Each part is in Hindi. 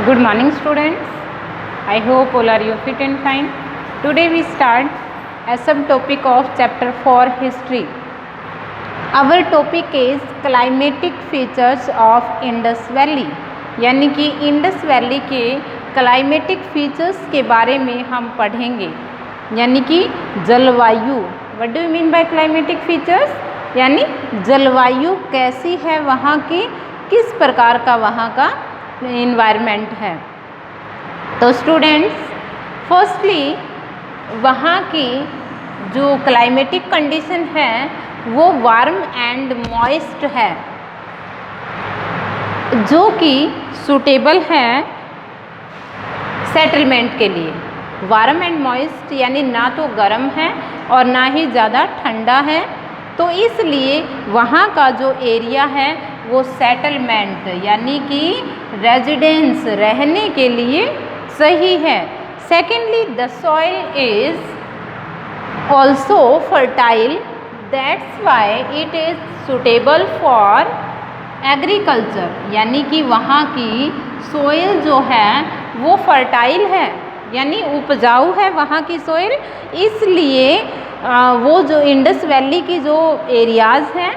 Good morning students. I hope all are you fit and fine. Today we start a subtopic of chapter 4 history. Our topic is climatic features of Indus Valley. यानी कि इंडस वैली के क्लाइमेटिक फीचर्स के बारे में हम पढ़ेंगे, यानी कि जलवायु. What do you mean by climatic features? यानी जलवायु कैसी है वहाँ की, किस प्रकार का वहाँ का इन्वायरमेंट है. तो स्टूडेंट्स, फर्स्टली वहाँ की जो क्लाइमेटिक कंडीशन है वो वार्म एंड मॉइस्ट है, जो कि सूटेबल है सेटलमेंट के लिए. वार्म एंड मॉइस्ट यानी ना तो गर्म है और ना ही ज़्यादा ठंडा है, तो इसलिए वहाँ का जो एरिया है वो सेटलमेंट यानी कि रेजिडेंस रहने के लिए सही है. Secondly the soil is also fertile, that's why it is suitable for agriculture. यानी कि वहाँ की सोइल जो है वो फर्टाइल है, यानी उपजाऊ है वहाँ की सोइल. इसलिए वो जो इंडस वैली की जो एरियाज़ हैं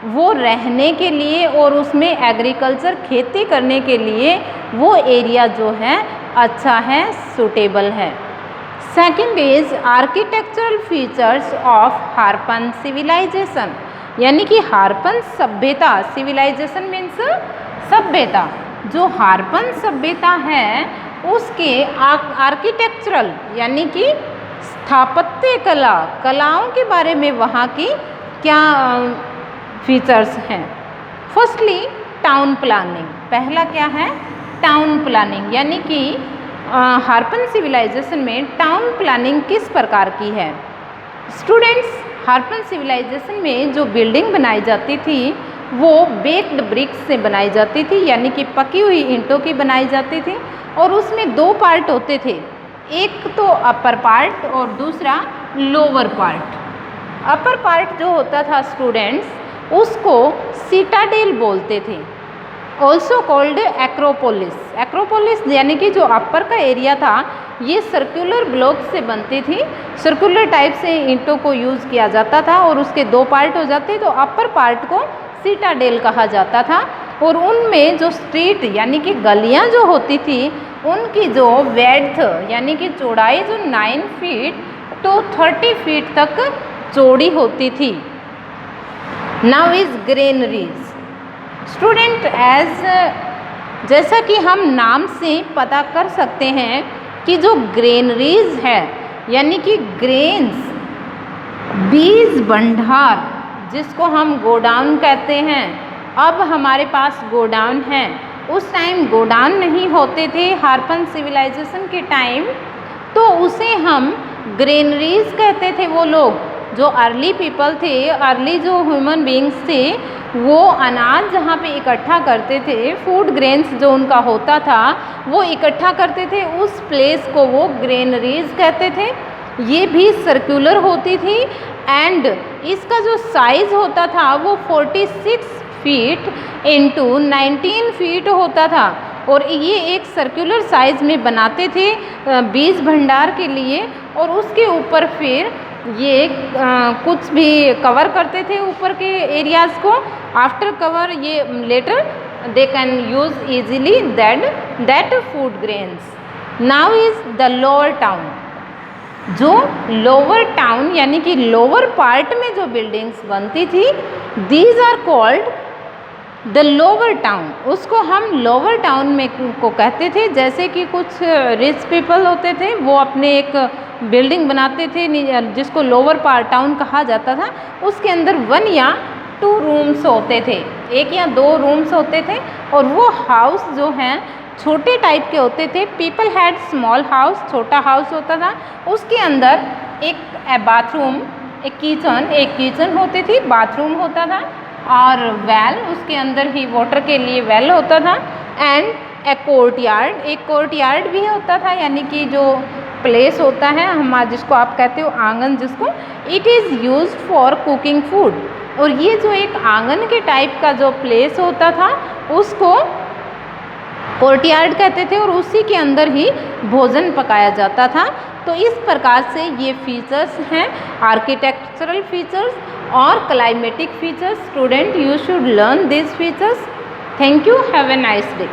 वो रहने के लिए और उसमें एग्रीकल्चर खेती करने के लिए वो एरिया जो है अच्छा है, सूटेबल है. Second is architectural features of Harappan civilization. यानी कि हारपन सभ्यता, सिविलाइजेशन मीन्स सभ्यता. जो हारपन सभ्यता है उसके आर्किटेक्चरल यानी कि स्थापत्य कलाओं के बारे में वहाँ की क्या फीचर्स हैं. Firstly town planning. पहला क्या है? Town planning. यानी कि हारपन सिविलाइजेशन में टाउन प्लानिंग किस प्रकार की है. स्टूडेंट्स, हारपन सिविलाइजेशन में जो बिल्डिंग बनाई जाती थी वो बेक्ड ब्रिक्स से बनाई जाती थी, यानी कि पकी हुई ईंटों की बनाई जाती थी. और उसमें दो पार्ट होते थे, एक तो अपर पार्ट और दूसरा लोअर पार्ट. अपर पार्ट जो होता था स्टूडेंट्स उसको सिटाडेल बोलते थे, ऑल्सो कॉल्ड एक्रोपोलिस. एक्रोपोलिस यानी कि जो अपर का एरिया था ये सर्कुलर ब्लॉक से बनती थी, सर्कुलर टाइप से ईंटों को यूज़ किया जाता था और उसके दो पार्ट हो जाते, तो अपर पार्ट को सिटाडेल कहा जाता था. और उनमें जो स्ट्रीट यानी कि गलियां जो होती थी उनकी जो वेड्थ यानी कि चौड़ाई जो 9 फीट तो 30 फीट तक चौड़ी होती थी. Now is granaries. Student, as जैसा कि हम नाम से पता कर सकते हैं कि जो ग्रेनरीज है यानी कि ग्रेन्स, बीज भंडार जिसको हम गोडाउन कहते हैं. अब हमारे पास गोडाउन है, उस टाइम गोडाउन नहीं होते थे हारपन सिविलाइजेशन के टाइम, तो उसे हम ग्रेनरीज कहते थे. वो लोग जो अर्ली पीपल थे, अर्ली जो ह्यूमन बींग्स थे, वो अनाज जहाँ पे इकट्ठा करते थे, फूड ग्रेन्स जो उनका होता था वो इकट्ठा करते थे, उस प्लेस को वो ग्रेनरीज कहते थे. ये भी सर्कुलर होती थी एंड इसका जो साइज़ होता था वो 46 फीट इंटू 19 फीट होता था. और ये एक सर्कुलर साइज़ में बनाते थे बीज भंडार के लिए, और उसके ऊपर फिर ये कुछ भी कवर करते थे ऊपर के एरियाज़ को. आफ्टर कवर ये later they can use easily that food grains. Now is the lower town. जो लोअर टाउन यानी कि लोअर पार्ट में जो बिल्डिंग्स बनती थी, these are called the lower town. उसको हम लोअर टाउन में को कहते थे. जैसे कि कुछ रिच पीपल होते थे वो अपने एक बिल्डिंग बनाते थे जिसको लोअर पार्ट टाउन कहा जाता था. उसके अंदर 1 या 2 रूम्स होते थे, 1 या 2 रूम्स होते थे, और वो हाउस जो हैं छोटे टाइप के होते थे. पीपल हैड स्मॉल हाउस, छोटा हाउस होता था, उसके अंदर एक बाथरूम, एक किचन होती थी, बाथरूम होता था, और वेल उसके अंदर ही वाटर के लिए वेल होता था. एंड ए कोर्टयार्ड, एक कोर्टयार्ड भी होता था, यानी कि जो प्लेस होता है हमारा जिसको आप कहते हो आंगन, जिसको it is used for cooking food. और ये जो एक आंगन के टाइप का जो प्लेस होता था उसको कोर्टयार्ड कहते थे और उसी के अंदर ही भोजन पकाया जाता था। तो इस प्रकार से ये फीचर्स हैं, आर्किटेक्चरल फीचर्स और climatic features. Student, you should learn this features. Thank you, have a nice day.